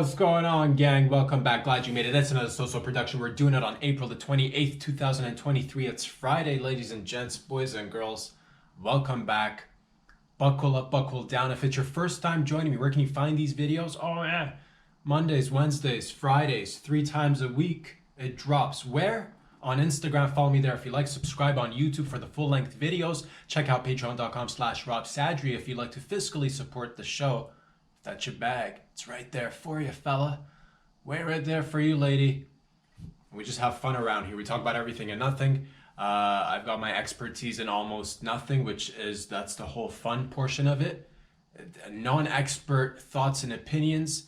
What's going on, gang? Welcome back. Glad you made it. That's another social production. We're doing it on April the 28th, 2023. It's Friday, ladies and gents, boys and girls. Welcome back. Buckle up, buckle down. If it's your first time joining me, where can you find these videos? Oh, yeah. Mondays, Wednesdays, Fridays, 3 times a week. It drops. Where? On Instagram. Follow me there if you like. Subscribe on YouTube for the full-length videos. Check out patreon.com/RobSadri if you'd like to fiscally support the show. That's your bag. It's right there for you, fella. Way right there for you, lady. We just have fun around here. We talk about everything and nothing. I've got my expertise in almost nothing, that's the whole fun portion of it. Non-expert thoughts and opinions.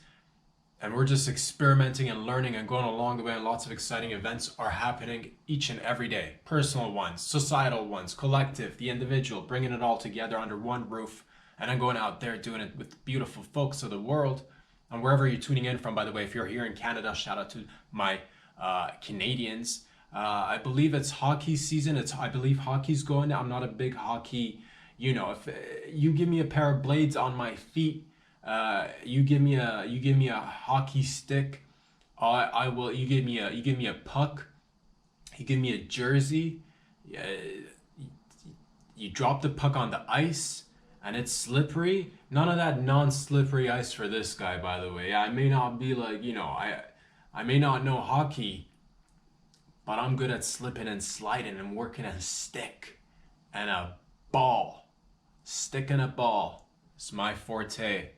And we're just experimenting and learning and going along the way, and lots of exciting events are happening each and every day. Personal ones, societal ones, collective, the individual, bringing it all together under one roof. And I'm going out there doing it with beautiful folks of the world. And wherever you're tuning in from, by the way, if you're here in Canada, shout out to my Canadians. I believe it's hockey season. I believe hockey's going. I'm not a big hockey, if you give me a pair of blades on my feet, you give me a hockey stick, I will. You give me a puck, you give me a jersey, you drop the puck on the ice and it's slippery. None of that non-slippery ice for this guy, by the way. I may not be like, I may not know hockey, but I'm good at slipping and sliding and working a stick and a ball. Stick and a ball. It's my forte.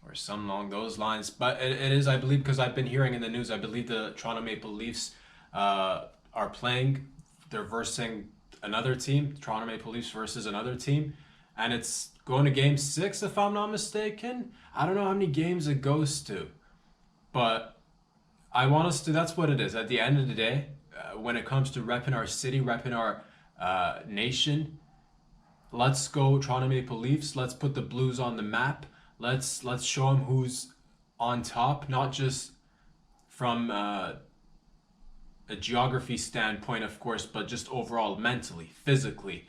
Or something along those lines. But it is, I believe, because I've been hearing in the news, I believe the Toronto Maple Leafs are playing. They're versing another team. Toronto Maple Leafs versus another team. And it's going to game 6, if I'm not mistaken. I don't know how many games it goes to. But I want us to, that's what it is. At the end of the day, when it comes to repping our city, repping our nation, let's go Toronto Maple Leafs. Let's put the Blues on the map. Let's show them who's on top, not just from a geography standpoint, of course, but just overall mentally, physically,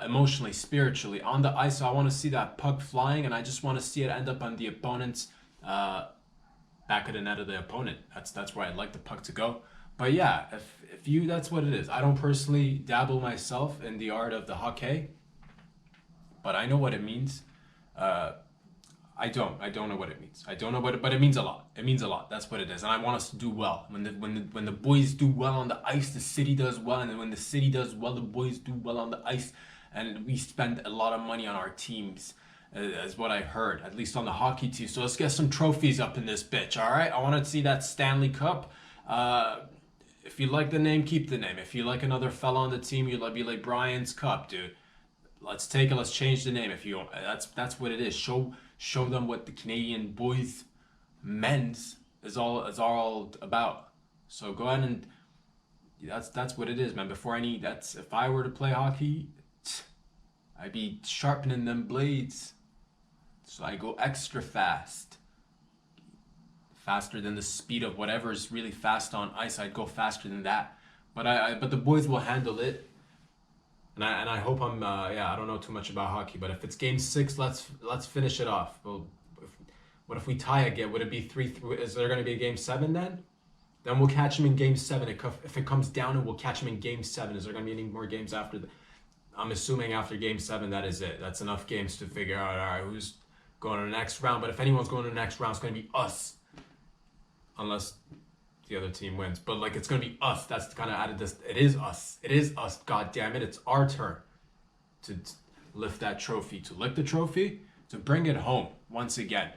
emotionally, spiritually. On the ice, I want to see that puck flying, and I just want to see it end up on the opponent's back of the net of the opponent. That's where I'd like the puck to go. But yeah, if you, that's what it is. I don't personally dabble myself in the art of the hockey, but I know what it means. I don't know what it means. I don't know what but it means a lot. It means a lot. That's what it is. And I want us to do well. When the boys do well on the ice, the city does well. And when the city does well, the boys do well on the ice. And we spend a lot of money on our teams, is what I heard, at least on the hockey team. So let's get some trophies up in this bitch, all right? I want to see that Stanley Cup. If you like the name, keep the name. If you like another fella on the team, you'll be like Brian's Cup, dude. Let's take it. Let's change the name. If you, that's what it is. Show them what the Canadian boys, men's is all about. So go ahead and that's what it is, man. If I were to play hockey, I'd be sharpening them blades. So I go extra fast. Faster than the speed of whatever's really fast on ice. I'd go faster than that. But the boys will handle it. And I hope I don't know too much about hockey, but if it's game 6, let's finish it off. Well, what if we tie again? Would it be 3-3? Is there going to be a game 7 then? Then we'll catch him in game 7. If it comes down, and we'll catch him in game 7. Is there going to be any more games after I'm assuming after game 7, that is it. That's enough games to figure out, all right, who's going to the next round. But if anyone's going to the next round, it's going to be us. Unless the other team wins, but like it's gonna be us. That's kind of added this. It is us. God damn it! It's our turn to lift that trophy, to lick the trophy, to bring it home once again.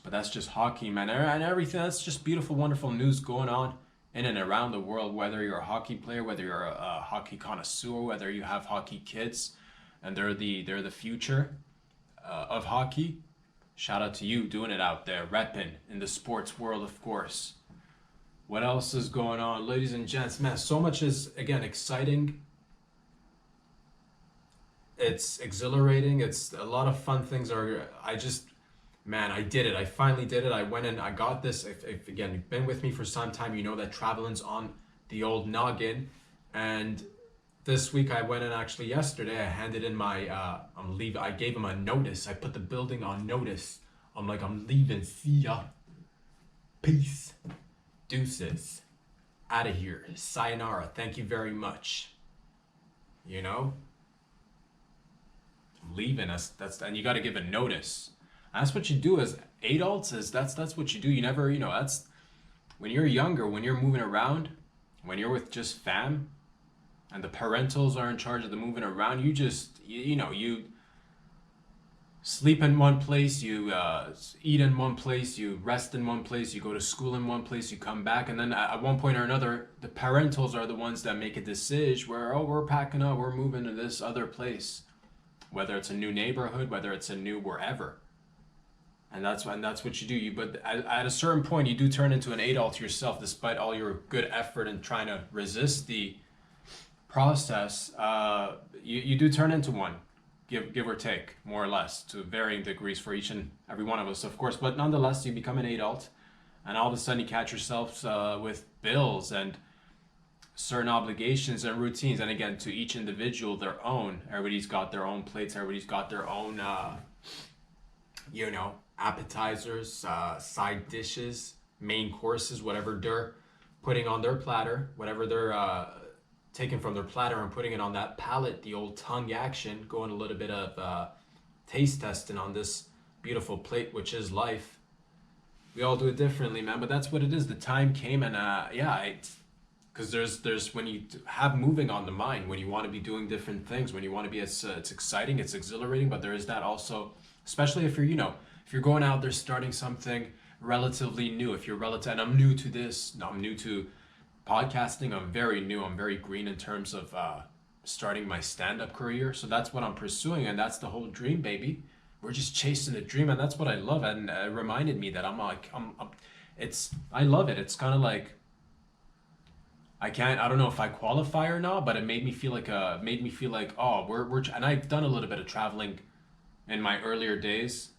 But that's just hockey, man, and everything. That's just beautiful, wonderful news going on in and around the world. Whether you're a hockey player, whether you're a hockey connoisseur, whether you have hockey kids, and they're the future of hockey. Shout out to you doing it out there, repping in the sports world, of course. What else is going on, ladies and gents? Man, so much is, again, exciting. It's exhilarating. It's a lot of fun things I did it. I finally did it. I went and I got this. If again, you've been with me for some time, you know that traveling's on the old noggin. And this week I went in, actually yesterday, I handed in my, I gave him a notice. I put the building on notice I'm like, I'm leaving. See ya. Peace. Deuces. Out of here. Sayonara. Thank you very much. You know? I'm leaving. That's and you got to give a notice. That's what you do as adults. That's what you do. You never, that's when you're younger, when you're moving around, when you're with just fam, and the parentals are in charge of the moving around. You just, you sleep in one place, you eat in one place, you rest in one place, you go to school in one place, you come back, and then at one point or another, the parentals are the ones that make a decision where, oh, we're packing up, we're moving to this other place, whether it's a new neighborhood, whether it's a new wherever. And that's what you do. But at a certain point, you do turn into an adult yourself, despite all your good effort in trying to resist the process. You do turn into one. Give or take, more or less, to varying degrees for each and every one of us, of course. But nonetheless, you become an adult, and all of a sudden you catch yourself with bills and certain obligations and routines. And again, to each individual, their own. Everybody's got their own plates. Everybody's got their own, appetizers, side dishes, main courses, whatever they're putting on their platter, whatever they're taking from their platter and putting it on that palate, the old tongue action, going a little bit of taste testing on this beautiful plate, which is life. We all do it differently, man, but that's what it is. The time came, and because there's when you have moving on the mind, when you want to be doing different things, when you want to be, it's exciting, it's exhilarating, but there is that also, especially if you're, if you're going out there starting something relatively new, if you're and I'm new to this, I'm new to podcasting, I'm very new, I'm very green in terms of starting my stand-up career. So that's what I'm pursuing, and that's the whole dream, baby. We're just chasing the dream, and that's what I love. And it reminded me that I love it. It's kind of like, I don't know if I qualify or not, but it made me feel like oh, we're and I've done a little bit of traveling in my earlier days,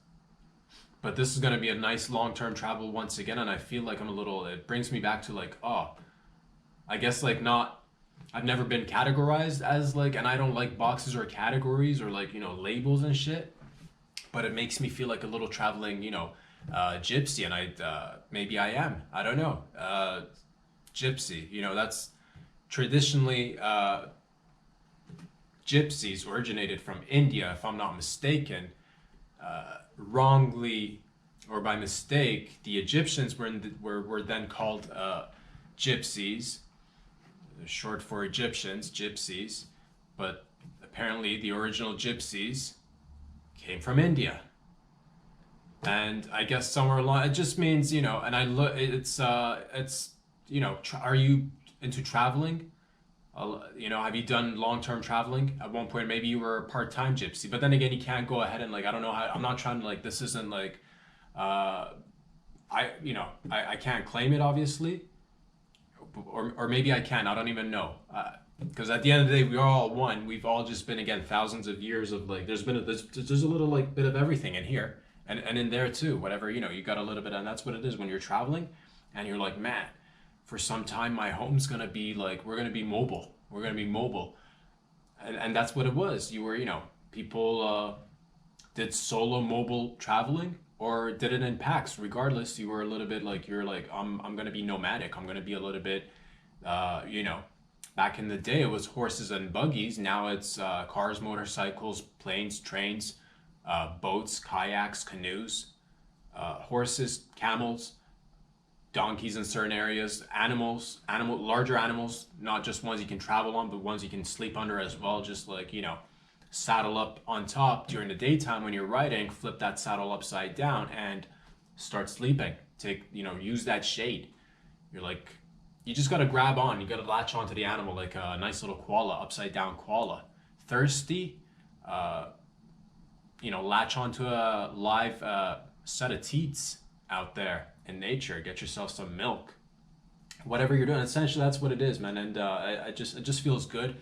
but this is going to be a nice long-term travel once again, and I feel like it brings me back to like, oh, I guess like I've never been categorized as like, and I don't like boxes or categories or like, labels and shit, but it makes me feel like a little traveling, gypsy, and maybe I am, I don't know, gypsy, that's traditionally, gypsies originated from India, if I'm not mistaken. Wrongly or by mistake, the Egyptians were then called gypsies, short for Egyptians, gypsies, but apparently the original gypsies came from India. And I guess somewhere along, it just means, and I look, it's are you into traveling? Have you done long-term traveling? At one point, maybe you were a part-time gypsy, but then again, you can't go ahead and like, I don't know how, I'm not trying to like, this isn't like, I can't claim it, obviously, or maybe I can, I don't even know. Because at the end of the day, we are all one. We've all just been, again, thousands of years of like, there's a little like bit of everything in here and in there too, whatever, you got a little bit, and that's what it is when you're traveling and you're like, man, for some time, my home's going to be like, we're going to be mobile. We're going to be mobile. And that's what it was. You were, people did solo mobile traveling or did it in packs. Regardless, you were a little bit like, you're like, I'm going to be nomadic. I'm going to be a little bit, back in the day, it was horses and buggies. Now it's cars, motorcycles, planes, trains, boats, kayaks, canoes, horses, camels, donkeys in certain areas, larger animals, not just ones you can travel on, but ones you can sleep under as well. Just like, saddle up on top during the daytime when you're riding, flip that saddle upside down and start sleeping. Use that shade. You're like, you just got to grab on. You got to latch onto the animal like a nice little koala, upside down koala. Thirsty, latch onto a live set of teats out there in nature. Get yourself some milk, whatever you're doing. Essentially, that's what it is, man. And it just feels good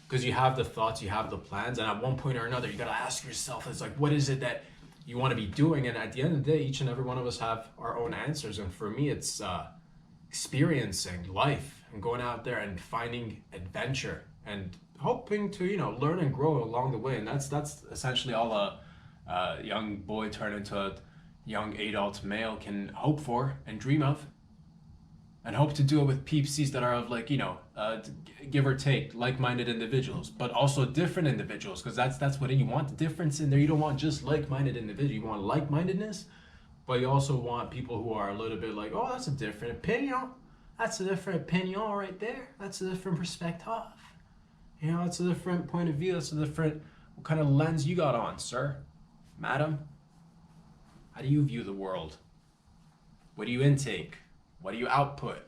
because you have the thoughts, you have the plans, and at one point or another, you got to ask yourself, it's like, what is it that you want to be doing? And at the end of the day, each and every one of us have our own answers. And for me, it's experiencing life and going out there and finding adventure and hoping to, learn and grow along the way. And that's essentially all a young boy turned into a young adult male can hope for and dream of, and hope to do it with peepsies that are of like, give or take, like-minded individuals, but also different individuals, because that's what you want, the difference in there. You don't want just like-minded individuals, you want like-mindedness, but you also want people who are a little bit like, oh, that's a different opinion, that's a different opinion right there, that's a different perspective, that's a different point of view, that's a different, what kind of lens you got on, sir, madam? How do you view the world? What do you intake? What do you output?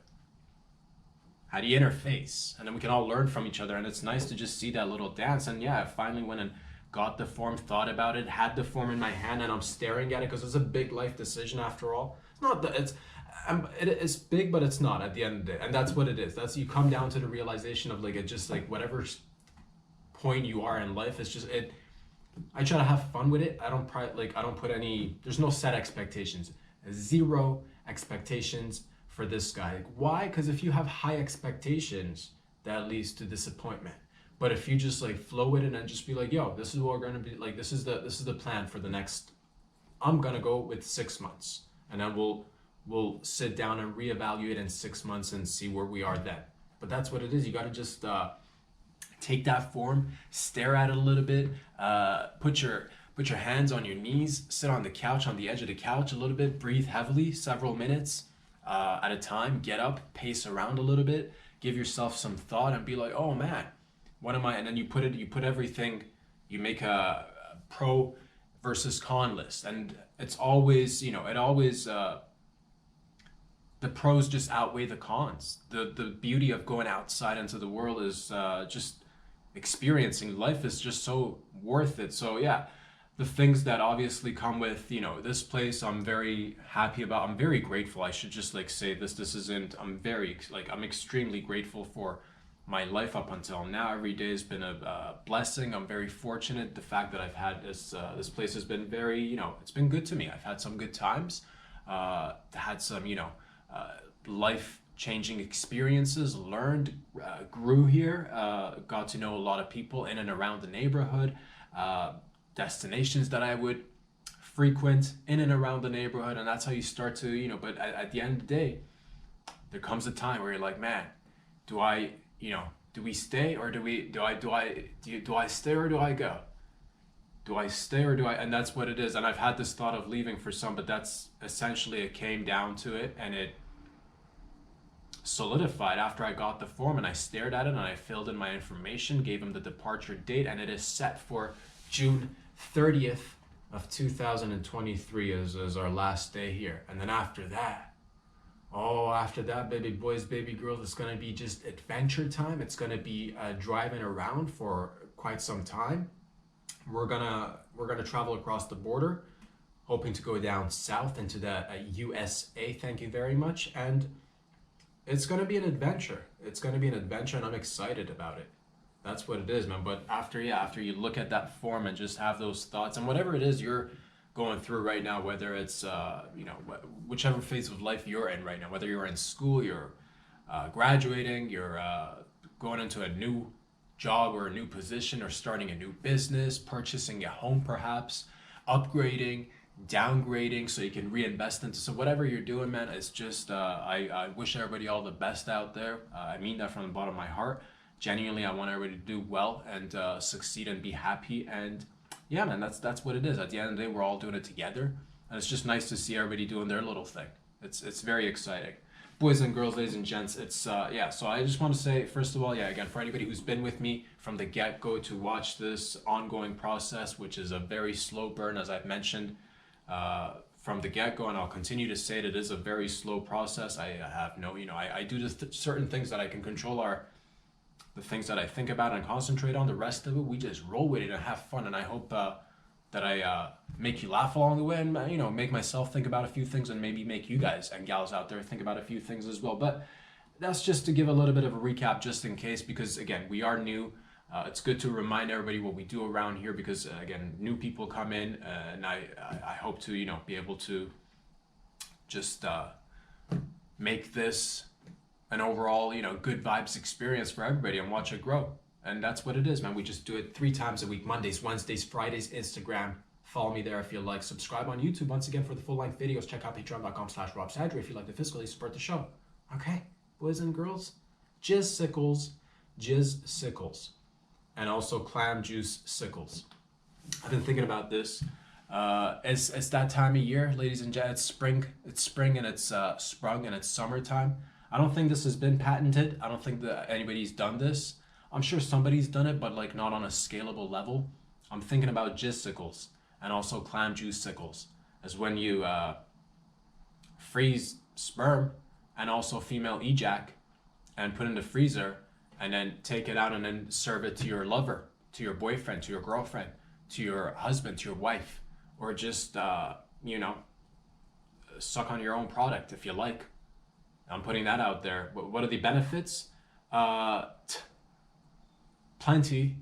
How do you interface? And then we can all learn from each other, and it's nice to just see that little dance. And yeah, I finally went and got the form, thought about it, had the form in my hand, and I'm staring at it because it's a big life decision after all. It's not that it's big, but it's not at the end of the day. And that's what it is. That's, you come down to the realization of like, it just like whatever point you are in life, it's just it. I try to have fun with it. I don't put any, there's no set expectations. Zero expectations for this guy. Why? Because if you have high expectations, that leads to disappointment. But if you just like flow with it and just be like, yo, this is what we're gonna be like, this is the plan for the next, I'm gonna go with 6 months. And then we'll sit down and reevaluate in 6 months and see where we are then. But that's what it is. You gotta just take that form, stare at it a little bit, put your hands on your knees, sit on the couch, on the edge of the couch a little bit, breathe heavily, several minutes at a time, get up, pace around a little bit, give yourself some thought and be like, oh man, what am I? And then you put everything, you make a pro versus con list. And it's always, the pros just outweigh the cons. The beauty of going outside into the world is just experiencing life is just so worth it. So yeah, the things that obviously come with, this place, I'm very happy about. I'm very grateful. I should just like say this isn't, I'm extremely grateful for my life up until now. Every day has been a blessing. I'm very fortunate. The fact that I've had this place has been very, it's been good to me. I've had some good times, had some, life-changing experiences, learned, grew here, got to know a lot of people in and around the neighborhood, destinations that I would frequent in and around the neighborhood, and that's how you start to, but at the end of the day, there comes a time where you're like, man, do we stay or do I stay or do I go? Do I stay or do I? And that's what it is. And I've had this thought of leaving for some, but that's essentially, it came down to it, and it solidified after I got the form and I stared at it and I filled in my information, gave him the departure date, and it is set for June 30th of 2023 as our last day here. And then after that, baby boys, baby girls, it's gonna be just adventure time. It's gonna be driving around for quite some time. We're gonna travel across the border, hoping to go down south into the USA. Thank you very much. And it's gonna be an adventure. And I'm excited about it. That's what it is, man. But after you look at that form and just have those thoughts, and whatever it is you're going through right now, whether it's whichever phase of life you're in right now, whether you're in school, you're graduating, you're going into a new job or a new position, or starting a new business, purchasing a home perhaps, upgrading, downgrading so you can reinvest into, so whatever you're doing, man, it's just I wish everybody all the best out there. I mean that from the bottom of my heart. Genuinely, I want everybody to do well and succeed and be happy. And yeah, man, that's what it is. At the end of the day, we're all doing it together, and it's just nice to see everybody doing their little thing. It's very exciting. Boys and girls, ladies and gents, it's so I just want to say, first of all, again, for anybody who's been with me from the get-go to watch this ongoing process, which is a very slow burn, as I've mentioned from the get-go, and I'll continue to say that it is a very slow process. I have no, I do certain things that I can control are the things that I think about and concentrate on. The rest of it, we just roll with it and have fun. And I hope that I make you laugh along the way, and make myself think about a few things, and maybe make you guys and gals out there think about a few things as well. But that's just to give a little bit of a recap, just in case, because again, we are new. It's good to remind everybody what we do around here, because again, new people come in, and I hope to be able to just make this an overall good vibes experience for everybody and watch it grow. And that's what it is, man. We just do it 3 times a week: Mondays, Wednesdays, Fridays, Instagram, Follow me there if you like. Subscribe on YouTube. Once again, for the full-length videos, check out patreon.com/robsadri if you like to fiscally support the show. Okay, boys and girls, jizz sickles, and also clam juice sickles. I've been thinking about this. It's that time of year, ladies and gents. It's spring and it's sprung and it's summertime. I don't think this has been patented. I don't think that anybody's done this. I'm sure somebody's done it, but like not on a scalable level. I'm thinking about jizzicles and also clam juice sickles, as when you freeze sperm and also female ejac and put in the freezer and then take it out and then serve it to your lover, to your boyfriend, to your girlfriend, to your husband, to your wife, or just, suck on your own product if you like. I'm putting that out there. What are the benefits? Plenty.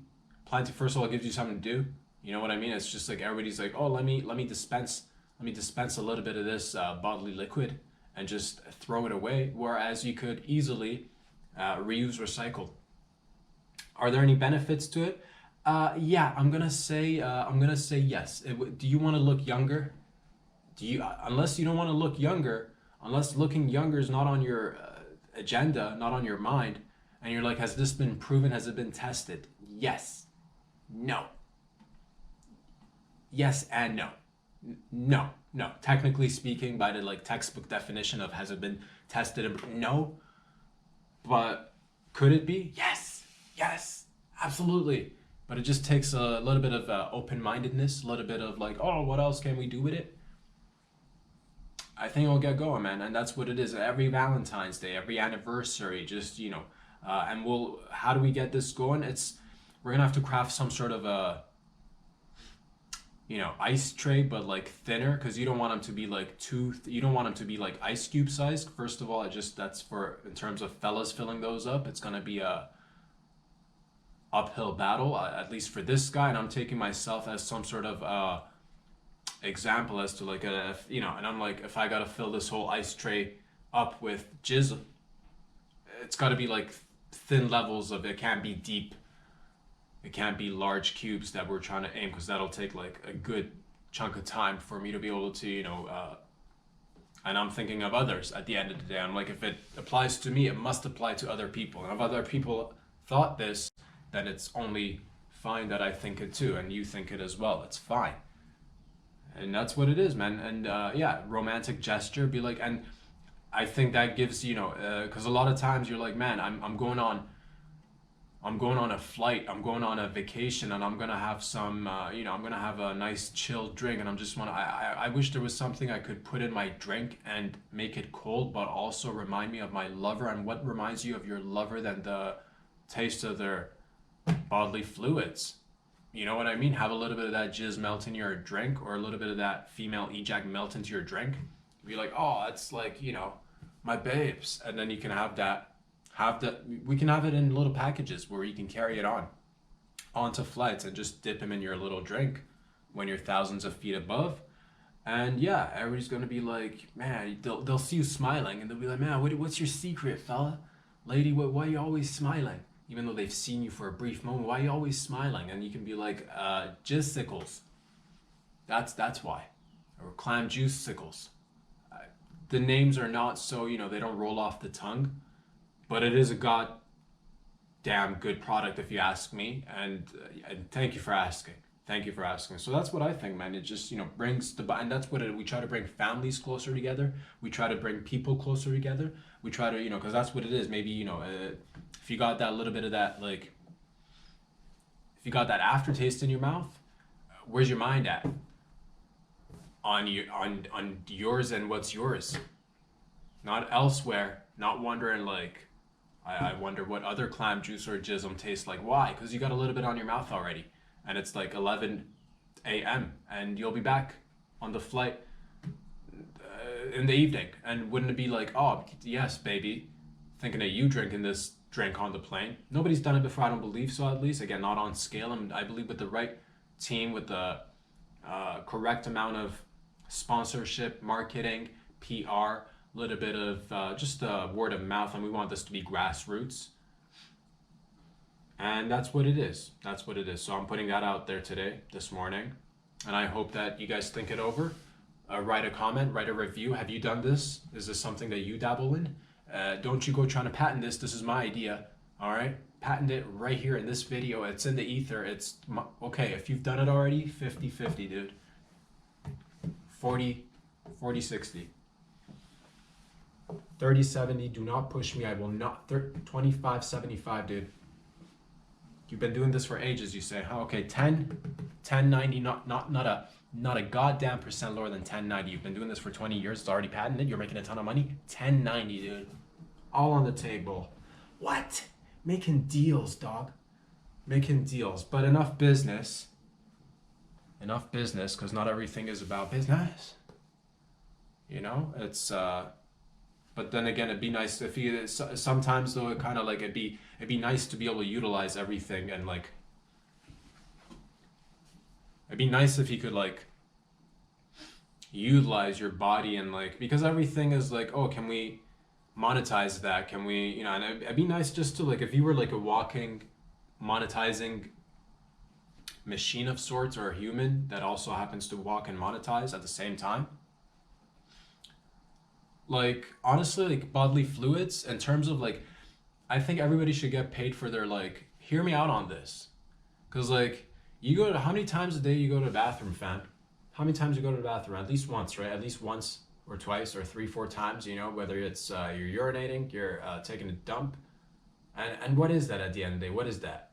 First of all, it gives you something to do. You know what I mean? It's just like everybody's like, oh, let me dispense a little bit of this bodily liquid and just throw it away. Whereas you could easily reuse, recycle. Are there any benefits to it? Yeah, I'm gonna say yes. Do you want to look younger? Unless you don't want to look younger, unless looking younger is not on your agenda, not on your mind, and you're like, has this been proven? Has it been tested? Yes. No. Yes and no. No. Technically speaking, by the like textbook definition of has it been tested? No. But could it be? Yes. Absolutely. But it just takes a little bit of open-mindedness, a little bit of like, oh, what else can we do with it? I think it'll get going, man, and that's what it is. Every Valentine's Day, every anniversary, just and how do we get this going? We're gonna have to craft some sort of a ice tray, but like thinner, because you don't want them to be like you don't want them to be like ice cube sized. First of all, that's for, in terms of fellas filling those up, it's gonna be a uphill battle, at least for this guy, and I'm taking myself as some sort of example as to like and I'm like, if I gotta fill this whole ice tray up with jizz, it's gotta be like thin levels of it. Can't be deep, it can't be large cubes that we're trying to aim, because that'll take like a good chunk of time for me to be able to and I'm thinking of others at the end of the day. I'm like, if it applies to me, it must apply to other people, and if other people thought this, then it's only fine that I think it too, and you think it as well. It's fine. And that's what it is, man. And romantic gesture, be like, and I think that gives, because a lot of times you're like, man, I'm going on a flight, I'm going on a vacation, and I'm gonna have some, I'm gonna have a nice chilled drink, and I wish there was something I could put in my drink and make it cold, but also remind me of my lover. And what reminds you of your lover than the taste of their bodily fluids? You know what I mean? Have a little bit of that jizz melt in your drink, or a little bit of that female ejac melt into your drink. Be like, oh, it's like, my babes. And then you can we can have it in little packages where you can carry it onto flights and just dip them in your little drink when you're thousands of feet above. And yeah, everybody's gonna be like, man, they'll see you smiling, and they'll be like, man, what's your secret, fella? Lady, why are you always smiling? Even though they've seen you for a brief moment, why are you always smiling? And you can be like, jizz sickles. That's why. Or clam juice sickles. The names are not so, they don't roll off the tongue, but it is a goddamn good product if you ask me. And thank you for asking. So that's what I think, man. It just, brings and that's what we try to bring families closer together. We try to bring people closer together. We try to, because that's what it is. Maybe, if you got that little bit of that, like, if you got that aftertaste in your mouth, where's your mind at? On yours and what's yours. Not elsewhere. Not wondering like, I wonder what other clam juice or jism tastes like. Why? Because you got a little bit on your mouth already. And it's like 11 a.m. and you'll be back on the flight in the evening. And wouldn't it be like, oh, yes, baby, thinking of you drinking this drink on the plane. Nobody's done it before, I don't believe so, at least. Again, not on scale. And I believe with the right team, with the correct amount of sponsorship, marketing, PR, a little bit of just word of mouth, and we want this to be grassroots. And that's what it is. So I'm putting that out there today, this morning. And I hope that you guys think it over. Write a comment, write a review. Have you done this? Is this something that you dabble in? Don't you go trying to patent this. This is my idea. All right? Patent it right here in this video. It's in the ether. Okay, if you've done it already, 50-50, dude. 40-60. 30-70, do not push me. I will not. 25-75, dude. You've been doing this for ages, you say. Huh? Okay, 10-90, not a goddamn percent lower than 10-90. You've been doing this for 20 years. It's already patented. You're making a ton of money. 10-90, dude. All on the table. What? Making deals, dog. Making deals. But enough business. Enough business, because not everything is about business. You know, it's but then again, it'd be nice if you sometimes though it kind of like it'd be nice to be able to utilize everything, and like it'd be nice if you could like utilize your body, and like, because everything is like, oh, can we monetize that? Can we, you know, and it'd be nice just to like, if you were like a walking monetizing machine of sorts, or a human that also happens to walk and monetize at the same time. Like honestly, like bodily fluids in terms of like, I think everybody should get paid for their like, hear me out on this, because like you go to, how many times a day you go to the bathroom, fam? How many times you go to the bathroom? At least once, right? At least once or twice or 3-4 times, you know, whether it's you're urinating, you're taking a dump, and what is that at the end of the day? What is that?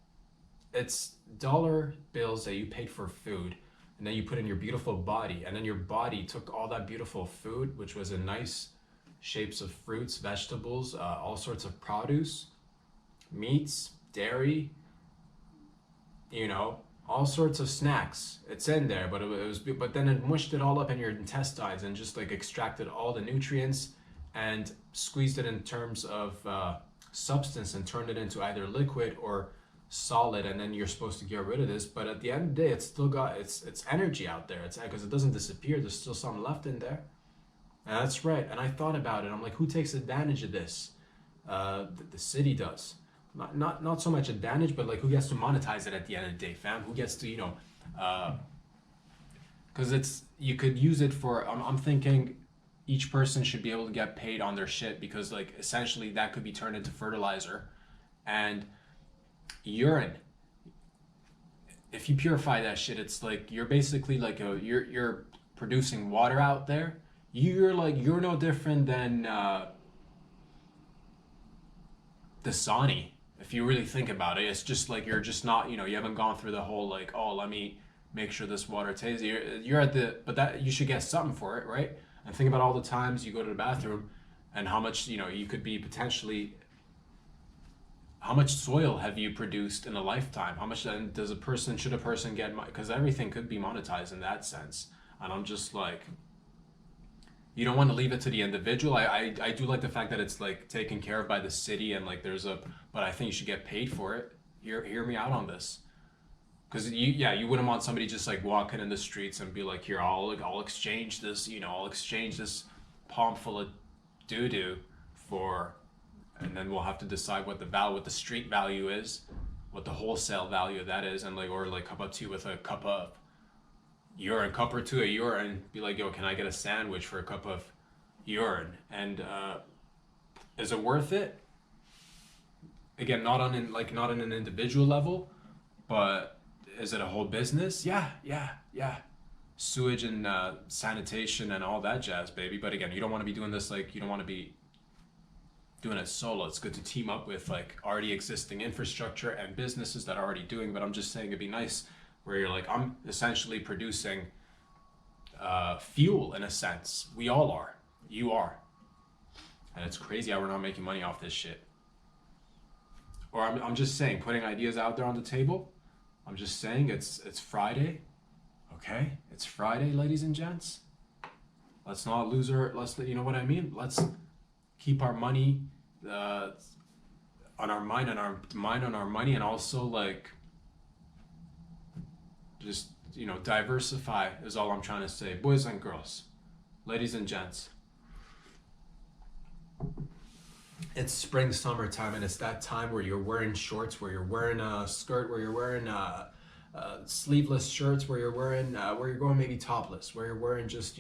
It's dollar bills that you paid for food, and then you put in your beautiful body, and then your body took all that beautiful food, which was in nice shapes of fruits, vegetables, all sorts of produce, meats, dairy, you know, all sorts of snacks. It's in there, but but then it mushed it all up in your intestines and just like extracted all the nutrients and squeezed it in terms of substance and turned it into either liquid or solid, and then you're supposed to get rid of this. But at the end of the day, it's still got it's energy out there. It's because it doesn't disappear. There's still some left in there. And that's right. And I thought about it. I'm like, who takes advantage of this? The city does. Not so much advantage, but like who gets to monetize it at the end of the day, fam? Who gets to, you know, because you could use it for. I'm thinking each person should be able to get paid on their shit, because like essentially that could be turned into fertilizer, and urine. If you purify that shit, it's like you're basically like you're producing water out there. You're no different than the Sani. If you really think about it, it's just like you're just not, you know, you haven't gone through the whole like, oh, let me make sure this water tastes. You're at the, but that you should get something for it, right? And think about all the times you go to the bathroom, and how much, you know, you could be potentially. How much soil have you produced in a lifetime? How much then should a person get? Because everything could be monetized in that sense. And I'm just like, you don't want to leave it to the individual. I do like the fact that it's like taken care of by the city, and like but I think you should get paid for it. Hear me out on this. Because you wouldn't want somebody just like walking in the streets and be like, here, I'll exchange this, you know, I'll exchange this palm full of doo-doo for, and then we'll have to decide what the street value is, what the wholesale value of that is, and like, or like cup of tea with a cup of urine, cup or two of urine, be like, yo, can I get a sandwich for a cup of urine? And is it worth it? Again, not on an individual level, but is it a whole business? Yeah. Sewage and sanitation and all that jazz, baby. But again, you don't want to be doing this, like, you don't want to be doing it solo. It's good to team up with like already existing infrastructure and businesses that are already doing. But I'm just saying it'd be nice where you're like, I'm essentially producing fuel in a sense. We all are. You are. And it's crazy how we're not making money off this shit. Or I'm just saying, putting ideas out there on the table. I'm just saying it's Friday. Okay? It's Friday, ladies and gents. Let's not lose you know what I mean? Let's keep our money on our mind, and our mind on our money, and also like just, you know, diversify is all I'm trying to say. Boys and girls, ladies and gents, it's spring, summertime, and it's that time where you're wearing shorts, where you're wearing a skirt, where you're wearing sleeveless shirts where you're wearing, where you're going maybe topless, where you're wearing just,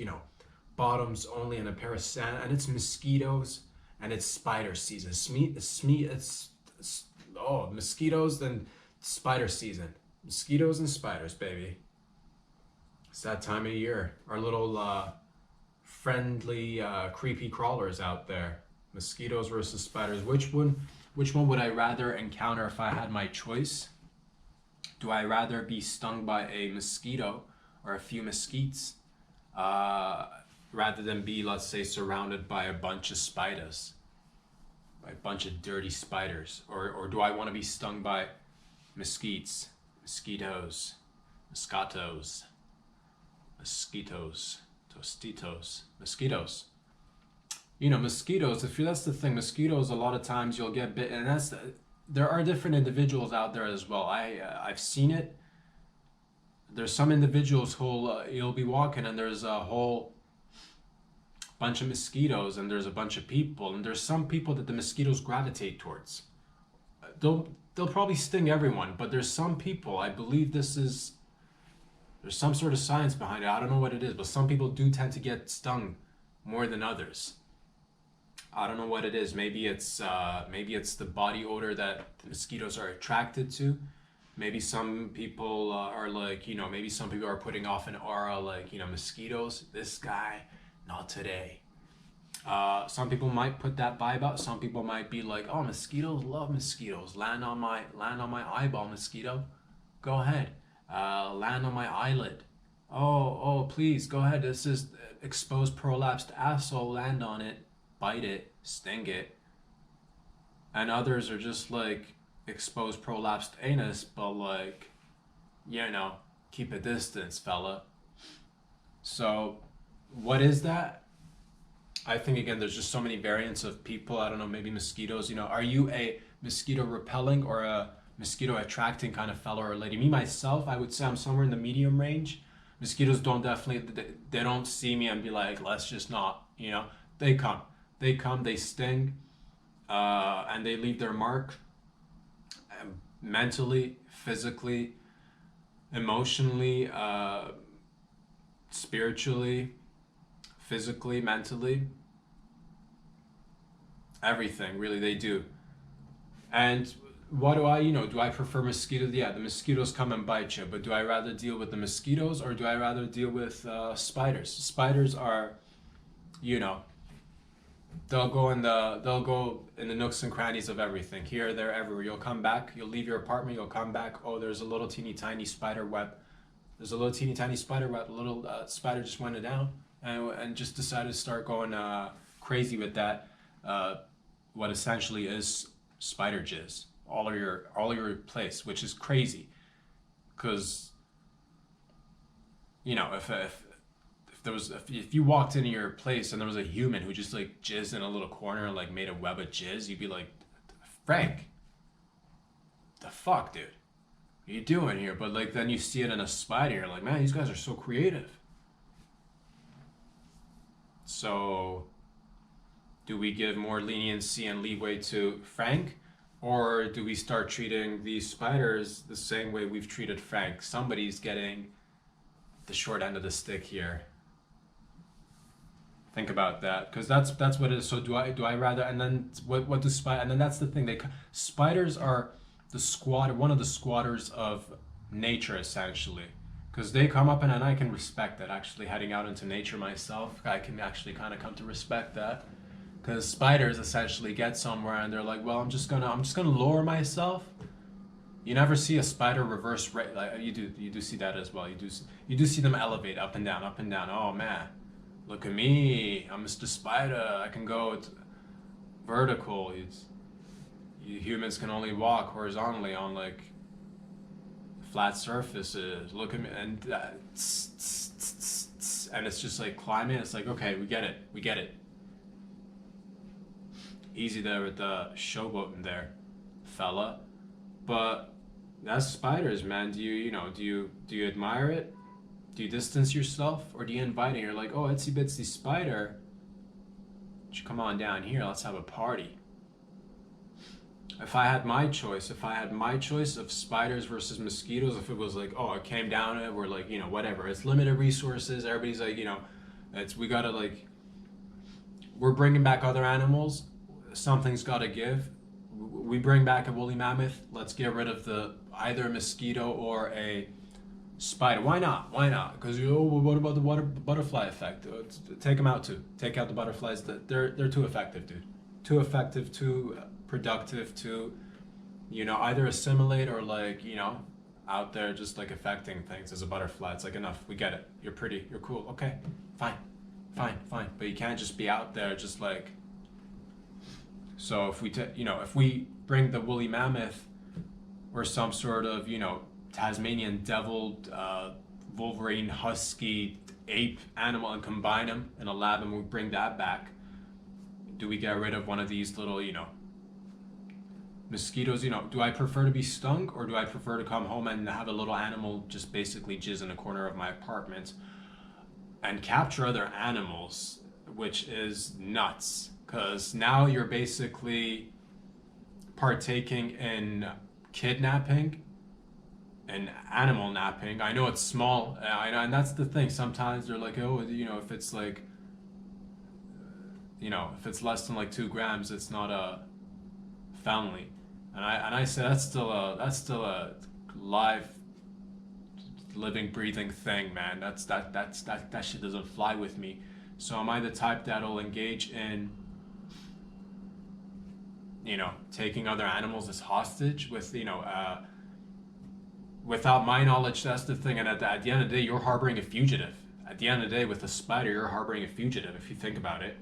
bottoms only and a pair of sand, and it's mosquitoes and it's spider season. Mosquitoes and spider season. Mosquitoes and spiders, baby. It's that time of year. Our little friendly creepy crawlers out there. Mosquitoes versus spiders. Which one would I rather encounter if I had my choice? Do I rather be stung by a mosquito or a few mesquites rather than be, let's say, surrounded by a bunch of spiders, by a bunch of dirty spiders? Or do I want to be stung by mosquitos, tostitos, mosquitoes. Mosquitoes, that's the thing, mosquitoes, a lot of times you'll get bitten, and there are different individuals out there as well. I've seen it. There's some individuals who'll you'll be walking and there's a whole bunch of mosquitoes and there's a bunch of people, and there's some people that the mosquitoes gravitate towards. They'll probably sting everyone, but there's some people, I believe there's some sort of science behind it. I don't know what it is, but some people do tend to get stung more than others. I don't know what it is. Maybe it's the body odor that the mosquitoes are attracted to. Maybe some people are like, maybe some people are putting off an aura like, mosquitoes, this guy, not today. Some people might put that vibe out. Some people might be like, oh, mosquitoes, love mosquitoes. Land on my eyeball, mosquito. Go ahead. Land on my eyelid. Oh, please, go ahead. This is exposed prolapsed asshole. Land on it. Bite it. Sting it. And others are just like exposed prolapsed anus, but like, keep a distance, fella. So, what is that? I think, again, there's just so many variants of people. I don't know, maybe mosquitoes. Are you a mosquito repelling or a mosquito attracting kind of fella or lady? Me, myself, I would say I'm somewhere in the medium range. Mosquitoes they don't see me and be like, let's just not, They come, they sting, and they leave their mark mentally, physically, emotionally, spiritually, physically, mentally, everything, really, they do. And what do I prefer mosquitoes? Yeah, the mosquitoes come and bite you, but do I rather deal with the mosquitoes or do I rather deal with spiders? Spiders are, they'll go in the nooks and crannies of everything. Here, there, everywhere. You'll come back, you'll leave your apartment, you'll come back, oh, there's a little teeny tiny spider web. There's a little teeny tiny spider web. A little spider just went down and just decided to start going crazy with that. What essentially is spider jizz all over your place, which is crazy, because if you walked into your place and there was a human who just like jizzed in a little corner and like made a web of jizz, you'd be like, Frank, the fuck, dude, what are you doing here? But like then you see it in a spider, you're like, man, these guys are so creative. So do we give more leniency and leeway to Frank, or do we start treating these spiders the same way we've treated Frank? Somebody's getting the short end of the stick here. Think about that, because that's what it is. So do I rather? And then what do spider? And then that's the thing. Spiders are one of the squatters of nature, essentially, because they come up, and I can respect that. Actually, heading out into nature myself, I can actually kind of come to respect that. Because spiders essentially get somewhere and they're like, well, I'm just gonna lower myself. You never see a spider reverse like you do see that as well. You do see them elevate up and down, up and down. Oh man, look at me, I'm Mr. Spider. I can go vertical. You humans can only walk horizontally on like flat surfaces. Look at me, and and it's just like climbing. It's like, okay, we get it. Easy there with the showboating there, fella. But that's spiders, man. Do you admire it? Do you distance yourself, or do you invite it? You're like, oh, itsy bitsy spider, come on down here, let's have a party. if I had my choice, of spiders versus mosquitoes, if it was like, oh, it came down to it, we're like, whatever, it's limited resources, everybody's like, we gotta like, we're bringing back other animals, something's gotta give. We bring back a woolly mammoth, let's get rid of either a mosquito or a spider. Why not? Because what about the butterfly effect? Take them out too. Take out the butterflies. They're too effective, dude. Too effective, too productive, to either assimilate or like out there just like affecting things as a butterfly. It's like, enough, we get it, you're pretty, you're cool, okay, fine, but you can't just be out there just like. So if we bring the woolly mammoth or some sort of Tasmanian deviled Wolverine husky ape animal and combine them in a lab and we bring that back, do we get rid of one of these little mosquitoes? Do I prefer to be stung, or do I prefer to come home and have a little animal just basically jizz in a corner of my apartment and capture other animals, which is nuts, because now you're basically partaking in kidnapping and animal napping. I know it's small, and that's the thing, sometimes they're like, oh, if it's like, if it's less than like 2 grams, it's not a felony. And I say that's still a live, living, breathing thing, man. That shit doesn't fly with me. So am I the type that'll engage in taking other animals as hostage with without my knowledge? That's the thing. And at the end of the day, you're harboring a fugitive. At the end of the day, with a spider, you're harboring a fugitive, if you think about it.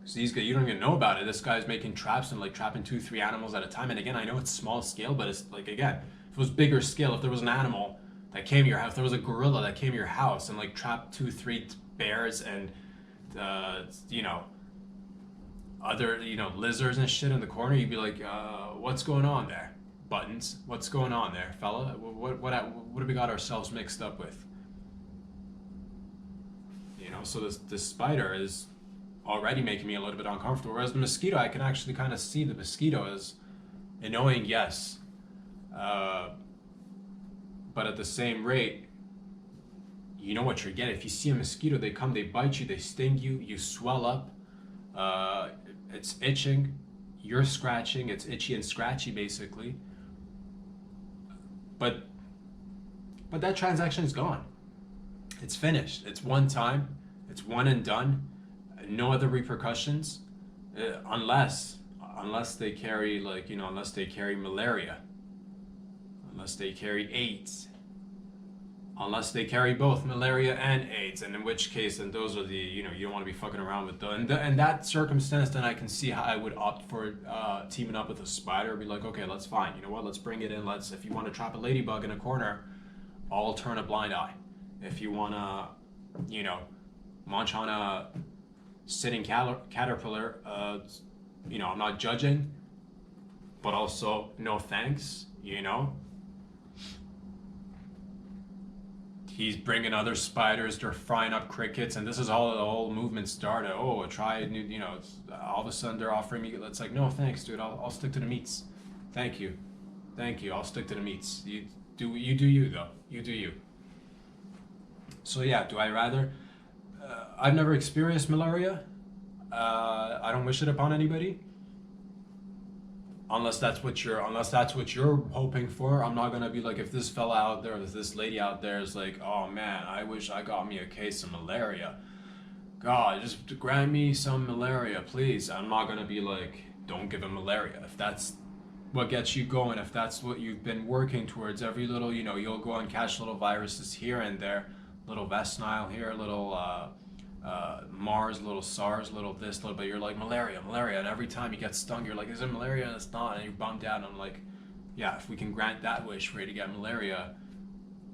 So these guys, you don't even know about it. This guy's making traps and like trapping 2-3 animals at a time. And again, I know it's small scale, but it's like, again, if it was bigger scale, if there was an animal that came to your house, if there was a gorilla that came to your house and like trapped 2-3 bears and other lizards and shit in the corner, you'd be like, what's going on there, Buttons? What's going on there, fella? What have we got ourselves mixed up with? So this spider is already making me a little bit uncomfortable, whereas the mosquito, I can actually kind of see the mosquito as annoying, yes, but at the same rate, you know what you're getting. If you see a mosquito, they come, they bite you, they sting you, you swell up, it's itching, you're scratching, it's itchy and scratchy basically, but that transaction is gone. It's finished. It's one time, it's one and done. No other repercussions, unless they carry unless they carry malaria, unless they carry AIDS, unless they carry both malaria and AIDS, and in which case, then those are the you don't want to be fucking around with those. And that circumstance, then I can see how I would opt for teaming up with a spider. Be like, okay, let's fine. You know what? Let's bring it in. If you want to trap a ladybug in a corner, I'll turn a blind eye. If you want to, munch on a sitting caterpillar, I'm not judging, but also no thanks. He's bringing other spiders, they're frying up crickets, and this is how the whole movement started. Oh, try new, all of a sudden they're offering me. It's like, no thanks, dude. I'll stick to the meats. Thank you. I'll stick to the meats. You do you though. You do you. So yeah, do I rather? I've never experienced malaria. I don't wish it upon anybody. Unless that's what you're hoping for. I'm not gonna be like, if this fella out there, or if this lady out there is like, oh man, I wish I got me a case of malaria. God, just grant me some malaria, please. I'm not gonna be like, don't give him malaria. If that's what gets you going, if that's what you've been working towards, every little, you'll go and catch little viruses here and there, little West Nile here, little Mars, little SARS, little this, little, but you're like, malaria, and every time you get stung, you're like, is it malaria? And it's not, and you're bummed out. And I'm like, yeah, if we can grant that wish for you to get malaria,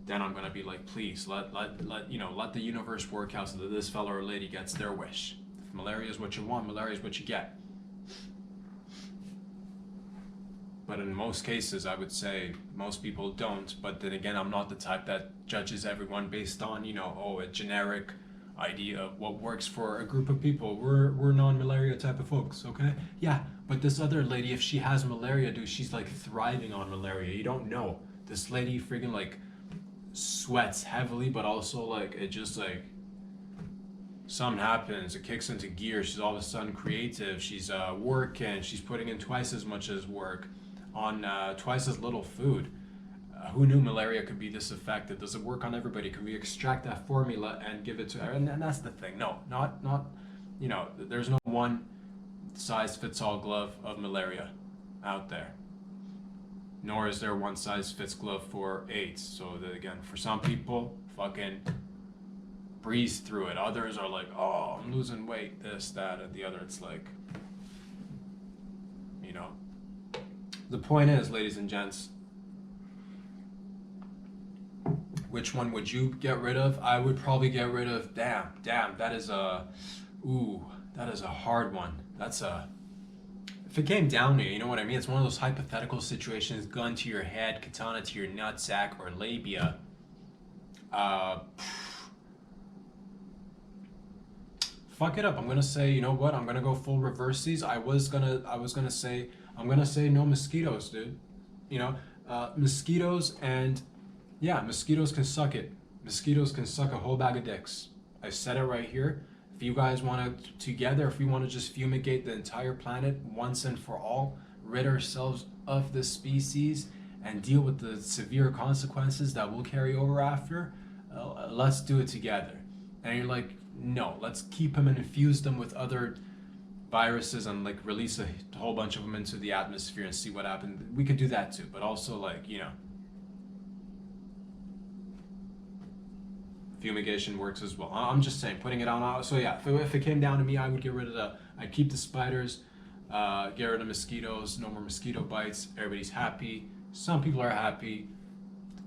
then I'm gonna be like, please let the universe work out so that this fella or lady gets their wish. If malaria is what you want, malaria is what you get. But in most cases, I would say most people don't. But then again, I'm not the type that judges everyone based on, a generic idea of what works for a group of people. We're non-malaria type of folks, okay? Yeah, But this other lady, if she has malaria, dude, she's like thriving on malaria. You don't know. This lady freaking like sweats heavily, but also like it just like something happens, it kicks into gear. She's all of a sudden creative. She's working. She's putting in twice as much as work on twice as little food. Who knew malaria could be this effective? Does it work on everybody? Can we extract that formula and give it to her? And that's the thing. No, not you know, there's no one size fits all glove of malaria out there. Nor is there one size fits glove for AIDS. So that, again, for some people, fucking breeze through it. Others are like, oh, I'm losing weight, this, that, and the other. It's like, you know. The point is, ladies and gents, which one would you get rid of? I would probably get rid of, damn, that is a hard one. If it came down to you, you know what I mean? It's one of those hypothetical situations, gun to your head, katana to your nutsack or labia. Fuck it up. I'm gonna say, you know what? I'm gonna go full reversies. I was gonna say, I'm gonna say no mosquitoes, dude. You know, mosquitoes, and yeah, mosquitoes can suck it. Mosquitoes can suck a whole bag of dicks. I said it right here. If you guys want to together, if we want to just fumigate the entire planet once and for all, rid ourselves of the species and deal with the severe consequences that will carry over after, let's do it together. And you're like, no, let's keep them and infuse them with other viruses and like release a whole bunch of them into the atmosphere and see what happens. We could do that too, but also like, you know, fumigation works as well. I'm just saying, putting it on. So yeah, if it came down to me, I would get rid of I'd keep the spiders, get rid of mosquitoes, no more mosquito bites. Everybody's happy. Some people are happy.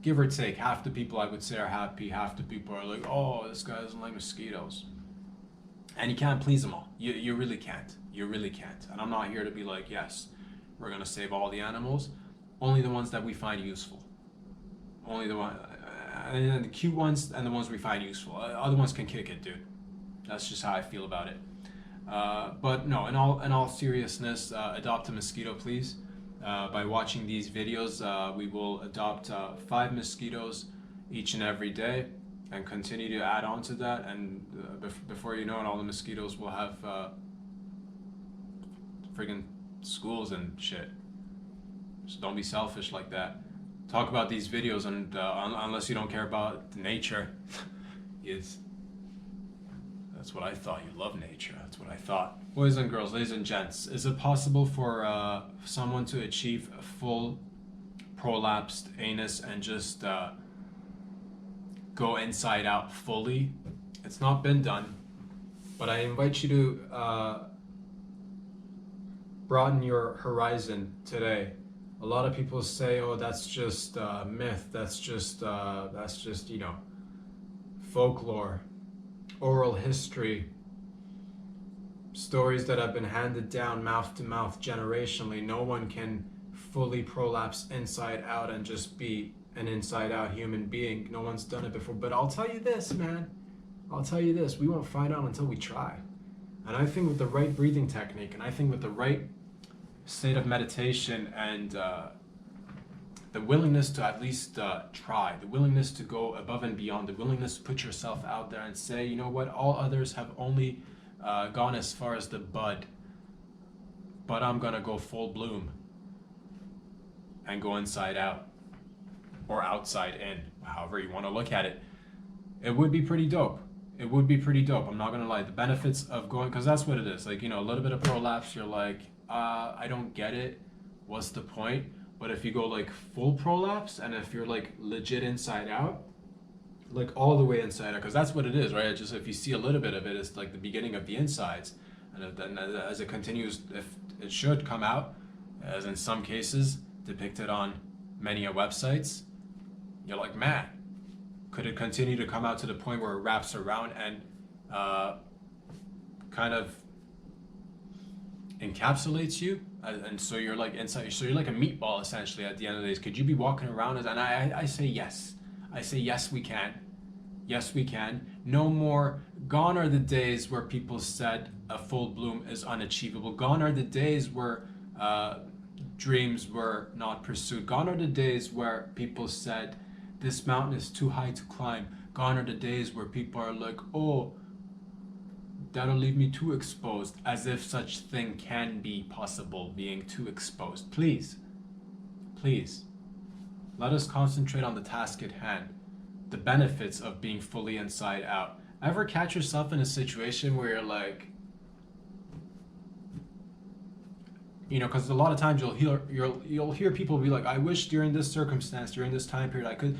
Give or take, half the people I would say are happy. Half the people are like, oh, this guy doesn't like mosquitoes. And you can't please them all. You really can't. You really can't. And I'm not here to be like, yes, we're gonna save all the animals. Only the ones that we find useful. Only the one. And the cute ones and the ones we find useful. Other ones can kick it, dude. That's just how I feel about it. But no, in all seriousness, adopt a mosquito, please. By watching these videos, we will adopt 5 mosquitoes each and every day, and continue to add on to that. And before you know it, all the mosquitoes will have friggin' schools and shit. So don't be selfish like that. Talk about these videos, and unless you don't care about nature, that's what I thought. You love nature. That's what I thought. Boys and girls, ladies and gents, is it possible for someone to achieve a full prolapsed anus and just go inside out fully? It's not been done, but I invite you to broaden your horizon today. A lot of people say, oh, that's just myth, that's just you know, folklore, oral history, stories that have been handed down mouth to mouth generationally. No one can fully prolapse inside out and just be an inside out human being. No one's done it before. But I'll tell you this, man, I'll tell you this, we won't find out until we try. And I think with the right breathing technique, and I think with the right state of meditation, and the willingness to at least try, the willingness to go above and beyond, the willingness to put yourself out there and say, you know what, all others have only gone as far as the bud, but I'm gonna go full bloom and go inside out, or outside in, however you want to look at it. It would be pretty dope. It would be pretty dope. I'm not gonna lie. The benefits of going, because that's what it is. Like, you know, a little bit of prolapse, you're like, I don't get it. What's the point? But if you go like full prolapse, and if you're like legit inside out, like all the way inside out, because that's what it is, right? It's just, if you see a little bit of it, it's like the beginning of the insides, and then as it continues, if it should come out, as in some cases depicted on many websites, you're like, man, could it continue to come out to the point where it wraps around and kind of encapsulates you, and so you're like inside, so you're like a meatball essentially at the end of the day. Could you be walking around and I say yes. I say yes, we can. Yes, we can. No more. Gone are the days where people said a full bloom is unachievable. Gone are the days where dreams were not pursued. Gone are the days where people said, this mountain is too high to climb. Gone are the days where people are like, oh, that'll leave me too exposed, as if such thing can be possible, being too exposed. Please, please, let us concentrate on the task at hand, the benefits of being fully inside out. Ever catch yourself in a situation where you're like, because a lot of times you'll hear people be like, I wish during this circumstance, during this time period, I could,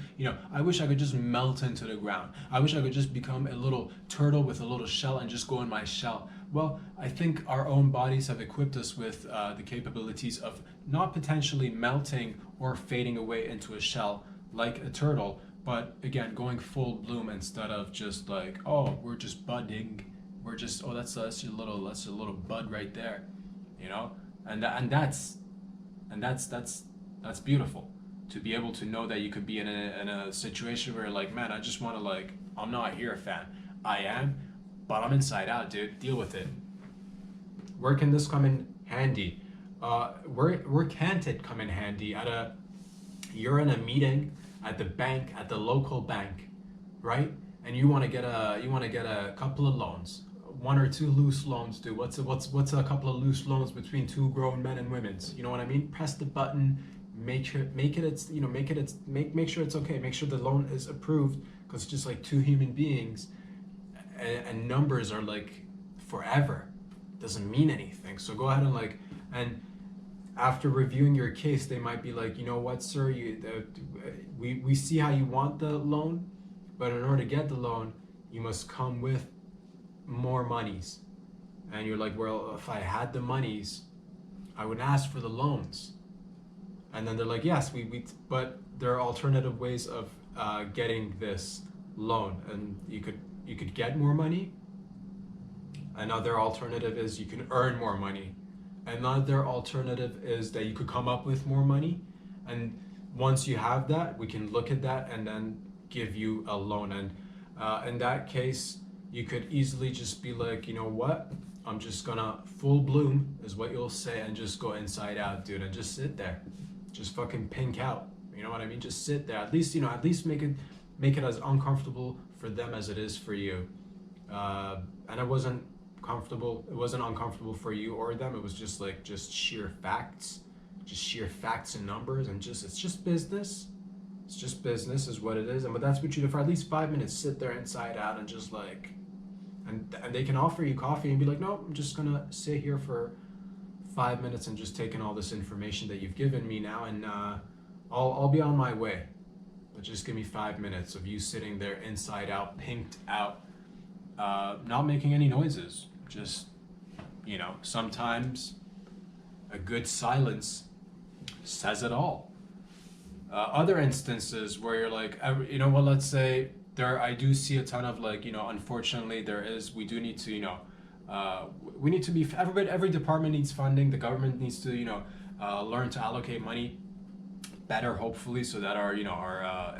I wish I could just melt into the ground. I wish I could just become a little turtle with a little shell and just go in my shell. Well, I think our own bodies have equipped us with the capabilities of not potentially melting or fading away into a shell like a turtle, but again, going full bloom instead of just like, oh, we're just budding. We're just, oh, that's your little bud right there, And that's beautiful, to be able to know that you could be in a situation where you're like, man, I just want to I'm not here, fam. I am, but I'm inside out, dude. Deal with it. Where can this come in handy? Where can't it come in handy? You're in a meeting at the bank, at the local bank, right? And you want to get a couple of loans. One or two loose loans, dude. What's a couple of loose loans between two grown men and women? You know what I mean? Press the button, make sure it's okay. Make sure the loan is approved, because it's just like two human beings, and numbers are like forever. It doesn't mean anything. So go ahead and after reviewing your case, they might be like, you know what, sir, we see how you want the loan, but in order to get the loan, you must come with more monies. And you're like, well, if I had the monies, I would ask for the loans. And then they're like, yes, but there are alternative ways of getting this loan, and you could get more money. Another alternative is you can earn more money. Another alternative is that you could come up with more money, and once you have that, we can look at that and then give you a loan. And in that case, you could easily just be like, you know what, I'm just gonna full bloom, is what you'll say, and just go inside out, dude, and just sit there, just fucking pink out. You know what I mean? Just sit there. At least make it as uncomfortable for them as it is for you. And it wasn't uncomfortable for you or them. It was just sheer facts and numbers, and it's just business. It's just business is what it is. But that's what you do for at least 5 minutes. Sit there inside out and just and they can offer you coffee and be like, no, I'm just gonna sit here for 5 minutes and just take in all this information that you've given me now, and I'll be on my way. But just give me 5 minutes of you sitting there inside out, pinked out, not making any noises. Just, sometimes a good silence says it all. Other instances where you're like, let's say I do see a ton of unfortunately we do need to, we need to be, every department needs funding. The government needs to, learn to allocate money better, hopefully, so that our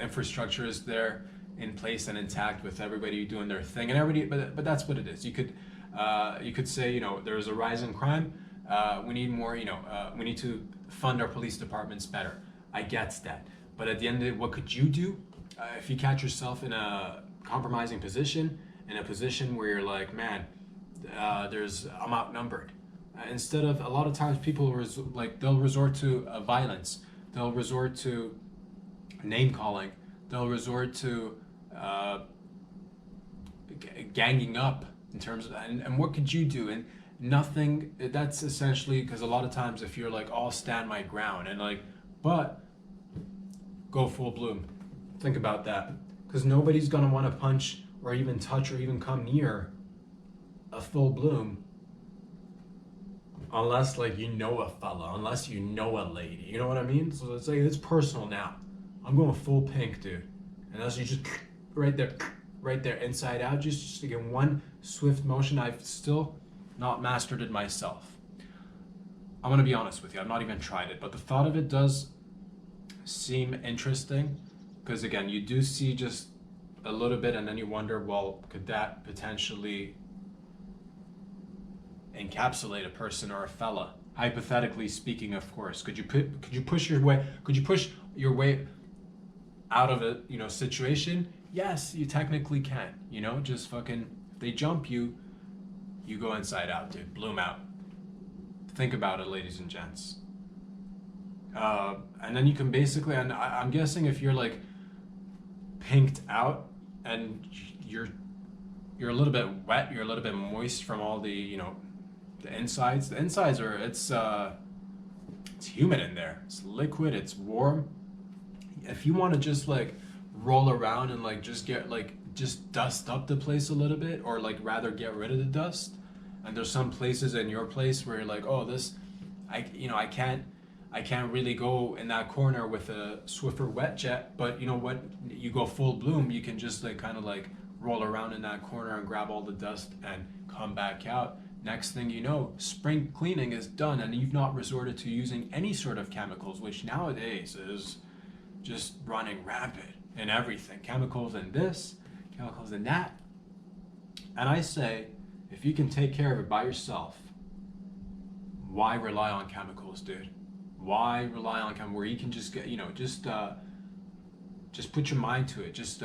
infrastructure is there in place and intact, with everybody doing their thing, and everybody, but that's what it is. You could say, there's a rise in crime. We need more, we need to fund our police departments better. I get that. But at the end of it, what could you do if you catch yourself in a compromising position, in a position where you're like, man, I'm outnumbered. Instead of, a lot of times people they'll resort to violence. They'll resort to name calling. They'll resort to ganging up, in terms of, and what could you do? And nothing. That's essentially, because a lot of times if you're like, I'll stand my ground, and but go full bloom. Think about that, because nobody's gonna want to punch or even touch or even come near a full bloom unless a fella, unless a lady. You know what I mean? So let's say it's personal now. I'm going full pink, dude, and that's you just right there, inside out, just again one swift motion. I've still not mastered it myself. I'm gonna be honest with you. I've not even tried it, but the thought of it does seem interesting, because again, you do see just a little bit, and then you wonder, well, could that potentially encapsulate a person or a fella? Hypothetically speaking, of course. Could you push your way? Could you push your way out of a situation? Yes, you technically can. Just fucking they jump you, you go inside out, dude. Bloom out. Think about it, ladies and gents. And then you can basically, and I'm guessing if you're like pinked out and you're a little bit wet, you're a little bit moist from all the the insides. The insides are it's humid in there. It's liquid. It's warm. If you want to just like roll around and like just dust up the place a little bit, or like rather get rid of the dust. And there's some places in your place where you're like, oh, I can't really go in that corner with a Swiffer wet jet, but you know what? You go full bloom, you can just like kind of like roll around in that corner and grab all the dust and come back out. Next thing you know, spring cleaning is done and you've not resorted to using any sort of chemicals, which nowadays is just running rampant in everything. Chemicals in this, chemicals in that. And I say, if you can take care of it by yourself, why rely on chemicals, dude? Why rely on chemicals where you can just get, just put your mind to it. Just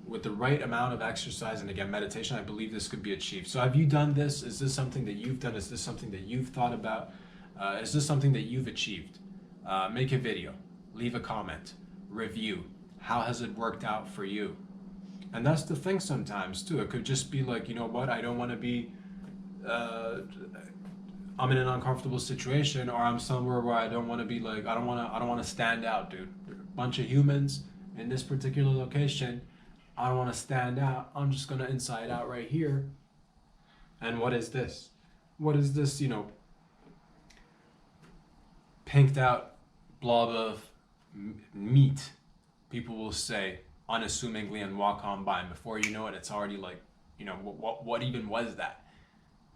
with the right amount of exercise and again meditation, I believe this could be achieved. So have you done this? Is this something that you've done? Is this something that you've thought about? Is this something that you've achieved? Make a video, leave a comment, review. How has it worked out for you? And that's the thing sometimes too. It could just be like, you know what, I don't want to be I'm in an uncomfortable situation, or I'm somewhere where I don't want to be like, I don't want to stand out, dude. There are a bunch of humans in this particular location. I don't want to stand out. I'm just going to inside out right here. And what is this? What is this, pinked out blob of meat, people will say unassumingly and walk on by, and before you know it, it's already like, what even was that?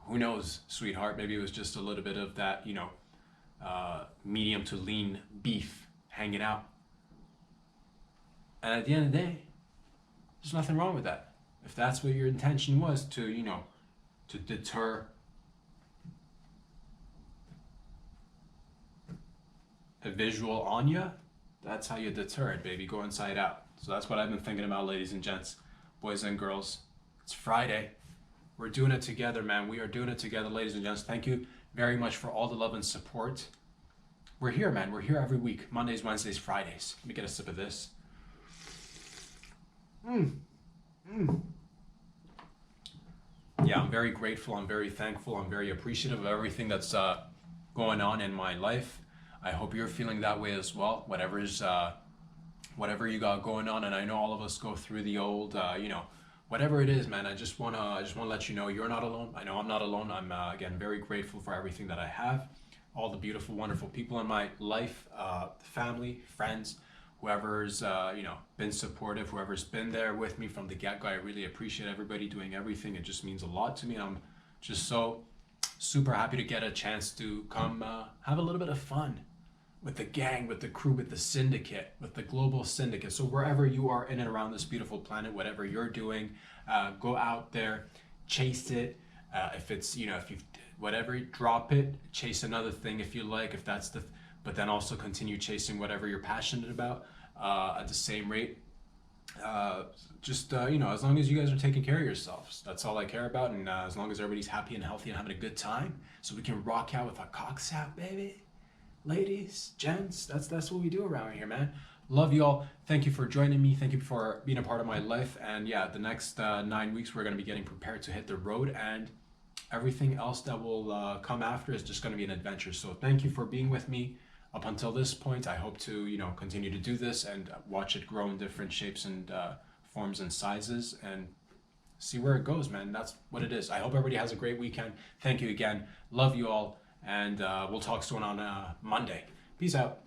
Who knows, sweetheart? Maybe it was just a little bit of that, medium to lean beef hanging out. And at the end of the day, there's nothing wrong with that. If that's what your intention was, to deter a visual on you, that's how you deter it, baby. Go inside out. So that's what I've been thinking about, ladies and gents, boys and girls. It's Friday. We're doing it together, man. We are doing it together, ladies and gents. Thank you very much for all the love and support. We're here, man. We're here every week. Mondays, Wednesdays, Fridays. Let me get a sip of this. Yeah, I'm very grateful. I'm very thankful. I'm very appreciative of everything that's going on in my life. I hope you're feeling that way as well. Whatever you got going on, and I know all of us go through the old, whatever it is, man. I just wanna let you know you're not alone. I know I'm not alone. I'm again very grateful for everything that I have, all the beautiful, wonderful people in my life, family, friends, whoever's been supportive, whoever's been there with me from the get-go. I really appreciate everybody doing everything. It just means a lot to me. I'm just so super happy to get a chance to come have a little bit of fun with the gang, with the crew, with the syndicate, with the global syndicate. So wherever you are in and around this beautiful planet, whatever you're doing, go out there, chase it. If it's, if you whatever, drop it, chase another thing if you like, if that's but then also continue chasing whatever you're passionate about at the same rate. As long as you guys are taking care of yourselves, that's all I care about. And as long as everybody's happy and healthy and having a good time, so we can rock out with our cocks out, baby. Ladies, gents, that's what we do around here, man. Love you all. Thank you for joining me. Thank you for being a part of my life. And yeah, the next 9 weeks, we're going to be getting prepared to hit the road, and everything else that will come after is just going to be an adventure. So thank you for being with me up until this point. I hope to, continue to do this and watch it grow in different shapes and forms and sizes, and see where it goes, man. That's what it is. I hope everybody has a great weekend. Thank you again. Love you all. And we'll talk soon on Monday. Peace out.